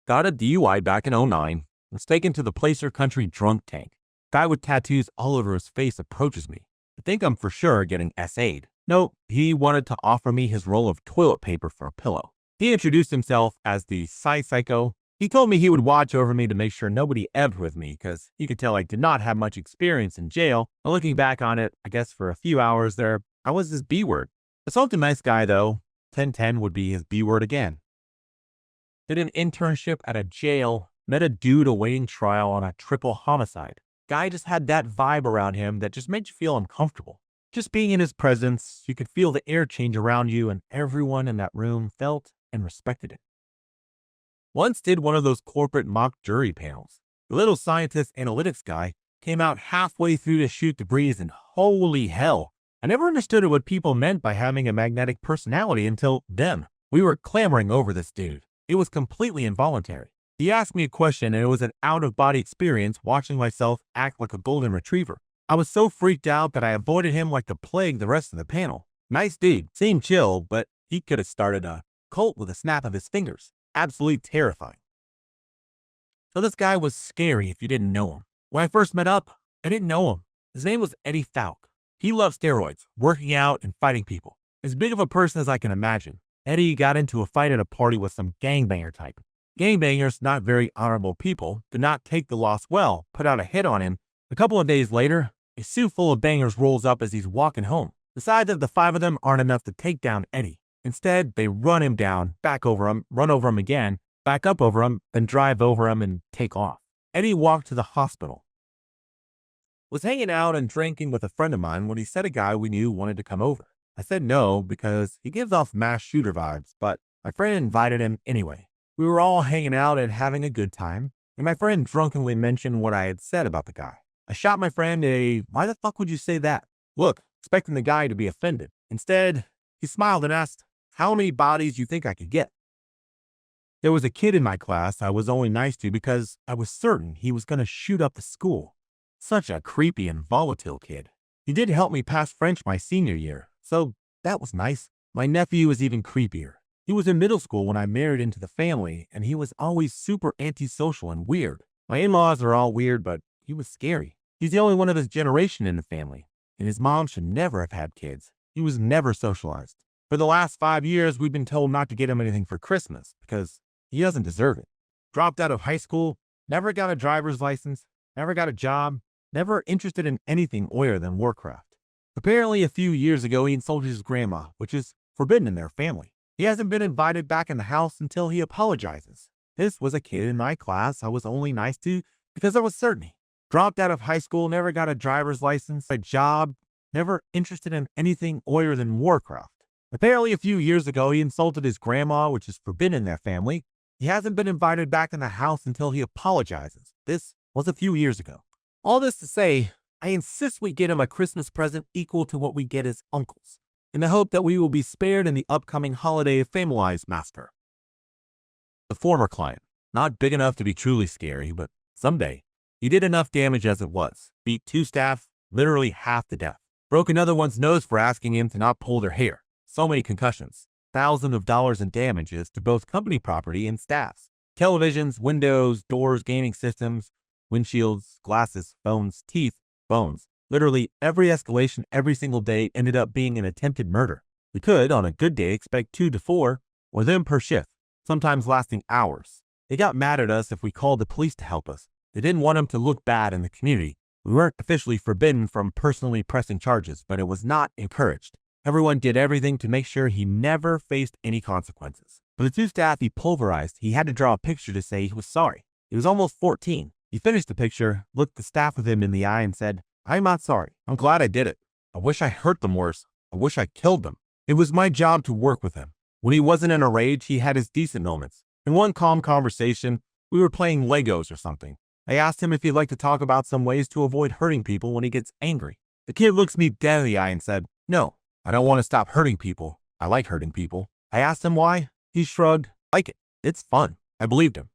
Got a DUI back in '09. Was taken to the Placer Country drunk tank. Guy with tattoos all over his face approaches me. I think I'm for sure getting SA'd. No, he wanted to offer me his roll of toilet paper for a pillow. He introduced himself as the psycho. He told me he would watch over me to make sure nobody ebbed with me because he could tell I did not have much experience in jail. And looking back on it, I guess for a few hours there, I was his B-word. Assault a nice guy though. 1010 would be his B-word again. Did an internship at a jail. Met a dude awaiting trial on a triple homicide. Guy just had that vibe around him that just made you feel uncomfortable. Just being in his presence, you could feel the air change around you and everyone in that room felt and respected it. Once did one of those corporate mock jury panels. The little scientist analytics guy came out halfway through to shoot the breeze and holy hell, I never understood what people meant by having a magnetic personality until then. We were clamoring over this dude. It was completely involuntary. He asked me a question and it was an out-of-body experience watching myself act like a golden retriever. I was so freaked out that I avoided him like the plague the rest of the panel. Nice dude, seemed chill, but he could have started a cult with a snap of his fingers. Absolutely terrifying. So this guy was scary if you didn't know him. When I first met up, I didn't know him. His name was Eddie Falk. He loved steroids, working out, and fighting people. As big of a person as I can imagine. Eddie got into a fight at a party with some gangbanger type. Gangbangers, not very honorable people, did not take the loss well, put out a hit on him. A couple of days later, a suit full of bangers rolls up as he's walking home. Decides that the 5 of them aren't enough to take down Eddie. Instead, they run him down, back over him, run over him again, back up over him, then drive over him and take off. Eddie walked to the hospital. Was hanging out and drinking with a friend of mine when he said a guy we knew wanted to come over. I said no because he gives off mass shooter vibes, but my friend invited him anyway. We were all hanging out and having a good time, and my friend drunkenly mentioned what I had said about the guy. I shot my friend why the fuck would you say that? Look, expecting the guy to be offended. Instead, he smiled and asked, how many bodies you think I could get? There was a kid in my class I was only nice to because I was certain he was going to shoot up the school. Such a creepy and volatile kid. He did help me pass French my senior year, so that was nice. My nephew was even creepier. He was in middle school when I married into the family, and he was always super antisocial and weird. My in-laws are all weird, but he was scary. He's the only one of his generation in the family, and his mom should never have had kids. He was never socialized. For the last 5 years, we've been told not to get him anything for Christmas because he doesn't deserve it. Dropped out of high school, never got a driver's license, never got a job, never interested in anything other than Warcraft. Apparently, a few years ago, he insulted his grandma, which is forbidden in their family. He hasn't been invited back in the house until he apologizes. This was a kid in my class I was only nice to because I was certain. Dropped out of high school, never got a driver's license, a job, never interested in anything other than Warcraft. Apparently, a few years ago, he insulted his grandma, which is forbidden in their family. He hasn't been invited back in the house until he apologizes. This was a few years ago. All this to say, I insist we get him a Christmas present equal to what we get his uncles, in the hope that we will be spared in the upcoming holiday of Family Master. The former client, not big enough to be truly scary, but someday, he did enough damage as it was. Beat 2 staff, literally half to death. Broke another one's nose for asking him to not pull their hair. So many concussions. Thousands of dollars in damages to both company property and staffs. Televisions, windows, doors, gaming systems, windshields, glasses, phones, teeth, bones. Literally every escalation every single day ended up being an attempted murder. We could, on a good day, expect 2 to 4, or them per shift, sometimes lasting hours. They got mad at us if we called the police to help us. They didn't want him to look bad in the community. We weren't officially forbidden from personally pressing charges, but it was not encouraged. Everyone did everything to make sure he never faced any consequences. For the 2 staff he pulverized, he had to draw a picture to say he was sorry. He was almost 14. He finished the picture, looked the staff with him in the eye and said, I'm not sorry. I'm glad I did it. I wish I hurt them worse. I wish I killed them. It was my job to work with him. When he wasn't in a rage, he had his decent moments. In one calm conversation, we were playing Legos or something. I asked him if he'd like to talk about some ways to avoid hurting people when he gets angry. The kid looks me dead in the eye and said, no, I don't want to stop hurting people. I like hurting people. I asked him why. He shrugged, like it. It's fun. I believed him.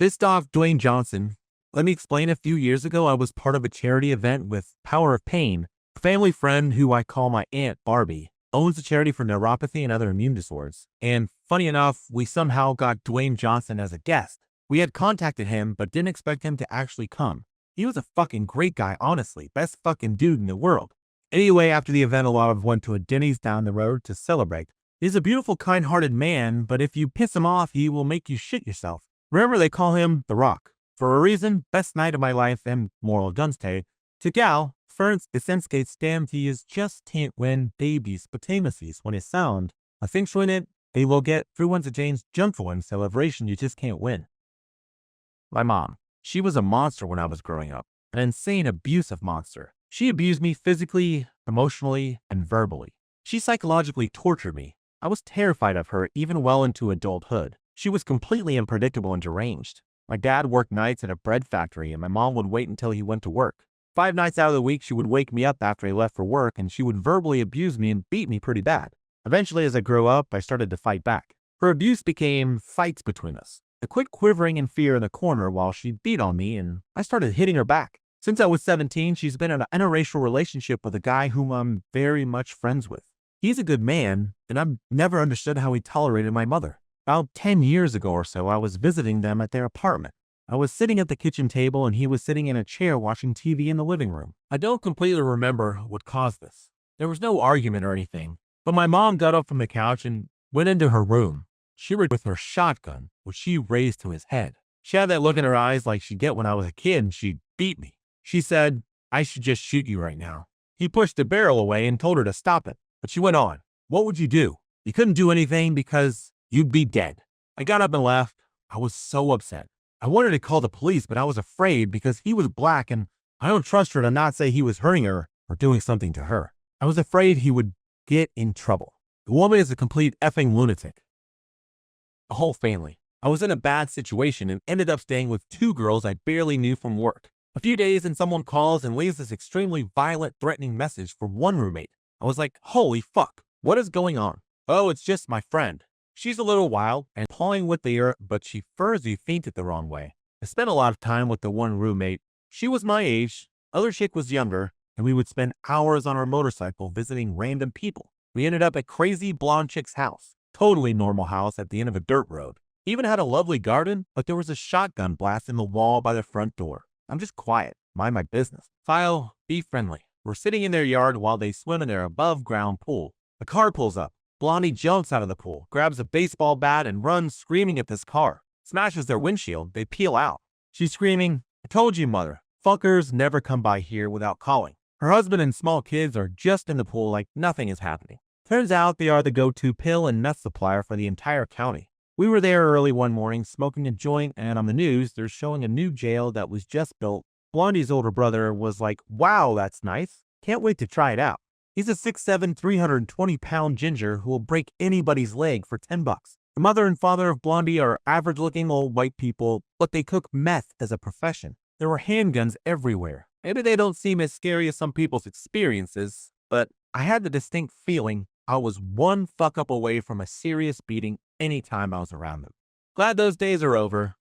Pissed off Dwayne Johnson. Let me explain. A few years ago, I was part of a charity event with Power of Pain, a family friend who I call my Aunt Barbie. owns a charity for neuropathy and other immune disorders. And funny enough, we somehow got Dwayne Johnson as a guest. We had contacted him, but didn't expect him to actually come. He was a fucking great guy, honestly. Best fucking dude in the world. Anyway, after the event, a lot of us went to a Denny's down the road to celebrate. He's a beautiful, kind-hearted man, but if you piss him off, he will make you shit yourself. Remember, they call him The Rock. For a reason, best night of my life and moral dunstay. To gal, first, the senskate stamp he is just can't win babies, potamacies when it sound. I think when it, they will get through one's Jane's jump for one celebration you just can't win. My mom. She was a monster when I was growing up. An insane, abusive monster. She abused me physically, emotionally, and verbally. She psychologically tortured me. I was terrified of her even well into adulthood. She was completely unpredictable and deranged. My dad worked nights at a bread factory and my mom would wait until he went to work. 5 nights out of the week, she would wake me up after he left for work and she would verbally abuse me and beat me pretty bad. Eventually, as I grew up, I started to fight back. Her abuse became fights between us. I quit quivering in fear in the corner while she beat on me and I started hitting her back. Since I was 17, she's been in an interracial relationship with a guy whom I'm very much friends with. He's a good man, and I've never understood how he tolerated my mother. About 10 years ago or so, I was visiting them at their apartment. I was sitting at the kitchen table and he was sitting in a chair watching TV in the living room. I don't completely remember what caused this. There was no argument or anything, but my mom got up from the couch and went into her room. She was with her shotgun, which she raised to his head. She had that look in her eyes like she'd get when I was a kid and she beat me. She said, "I should just shoot you right now." He pushed the barrel away and told her to stop it. But she went on. "What would you do? You couldn't do anything because you'd be dead." I got up and left. I was so upset. I wanted to call the police, but I was afraid because he was black and I don't trust her to not say he was hurting her or doing something to her. I was afraid he would get in trouble. The woman is a complete effing lunatic. A whole family. I was in a bad situation and ended up staying with 2 girls I barely knew from work. A few days and someone calls and leaves this extremely violent, threatening message for one roommate. I was like, holy fuck, what is going on? Oh, it's just my friend. She's a little wild and pawing with the ear, but she furry fainted the wrong way. I spent a lot of time with the one roommate. She was my age, other chick was younger, and we would spend hours on our motorcycle visiting random people. We ended up at crazy blonde chick's house. Totally normal house at the end of a dirt road. Even had a lovely garden, but there was a shotgun blast in the wall by the front door. I'm just quiet, mind my business. File, be friendly. We're sitting in their yard while they swim in their above-ground pool. A car pulls up. Blondie jumps out of the pool, grabs a baseball bat, and runs screaming at this car. Smashes their windshield. They peel out. She's screaming, "I told you, mother. Fuckers never come by here without calling." Her husband and small kids are just in the pool like nothing is happening. Turns out they are the go-to pill and nut supplier for the entire county. We were there early one morning smoking a joint, and on the news, they're showing a new jail that was just built. Blondie's older brother was like, "Wow, that's nice. Can't wait to try it out." He's a 6'7", 320-pound ginger who will break anybody's leg for $10. The mother and father of Blondie are average-looking old white people, but they cook meth as a profession. There were handguns everywhere. Maybe they don't seem as scary as some people's experiences, but I had the distinct feeling I was one fuck-up away from a serious beating anytime I was around them. Glad those days are over.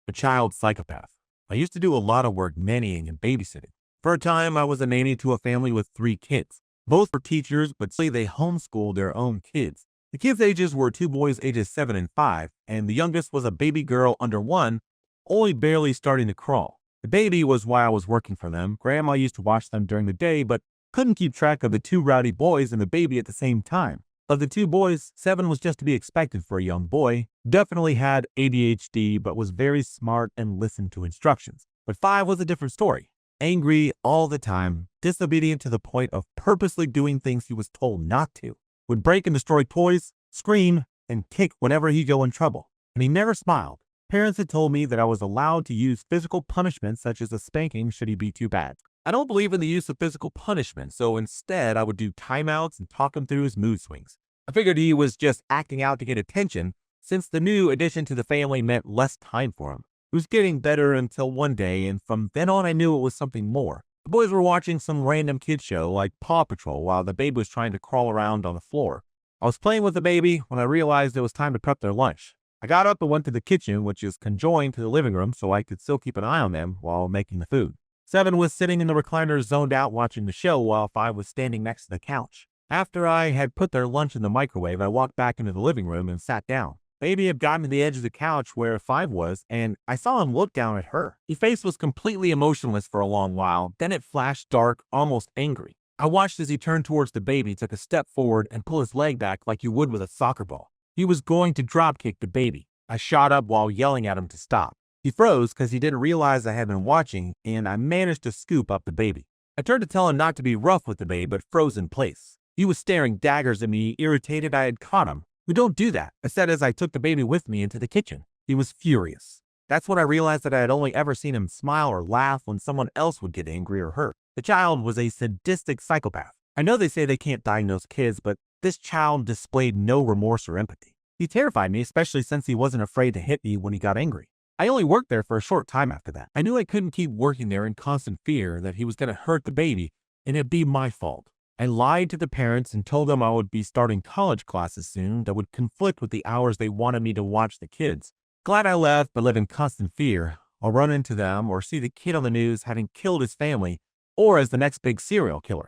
A child psychopath. I used to do a lot of work nannying and babysitting. For a time, I was a nanny to a family with 3 kids. Both were teachers, but they homeschooled their own kids. The kids' ages were 2 boys ages 7 and 5, and the youngest was a baby girl under 1, only barely starting to crawl. The baby was why I was working for them. Grandma used to watch them during the day, but couldn't keep track of the 2 rowdy boys and the baby at the same time. Of the 2 boys, 7 was just to be expected for a young boy. Definitely had ADHD, but was very smart and listened to instructions. But 5 was a different story. Angry all the time, disobedient to the point of purposely doing things he was told not to. Would break and destroy toys, scream, and kick whenever he'd go in trouble. And he never smiled. Parents had told me that I was allowed to use physical punishment such as a spanking should he be too bad. I don't believe in the use of physical punishment, so instead I would do timeouts and talk him through his mood swings. I figured he was just acting out to get attention, since the new addition to the family meant less time for him. It was getting better until one day, and from then on I knew it was something more. The boys were watching some random kid show like Paw Patrol while the baby was trying to crawl around on the floor. I was playing with the baby when I realized it was time to prep their lunch. I got up and went to the kitchen, which is conjoined to the living room, so I could still keep an eye on them while making the food. 7 was sitting in the recliner zoned out watching the show while 5 was standing next to the couch. After I had put their lunch in the microwave, I walked back into the living room and sat down. Baby had gotten to the edge of the couch where Five was, and I saw him look down at her. His face was completely emotionless for a long while, then it flashed dark, almost angry. I watched as he turned towards the baby, took a step forward, and pulled his leg back like you would with a soccer ball. He was going to dropkick the baby. I shot up while yelling at him to stop. He froze because he didn't realize I had been watching, and I managed to scoop up the baby. I turned to tell him not to be rough with the baby, but froze in place. He was staring daggers at me, irritated I had caught him. "We don't do that," I said as I took the baby with me into the kitchen. He was furious. That's when I realized that I had only ever seen him smile or laugh when someone else would get angry or hurt. The child was a sadistic psychopath. I know they say they can't diagnose kids, but this child displayed no remorse or empathy. He terrified me, especially since he wasn't afraid to hit me when he got angry. I only worked there for a short time after that. I knew I couldn't keep working there in constant fear that he was going to hurt the baby and it'd be my fault. I lied to the parents and told them I would be starting college classes soon that would conflict with the hours they wanted me to watch the kids. Glad I left, but live in constant fear. I'll run into them or see the kid on the news having killed his family or as the next big serial killer.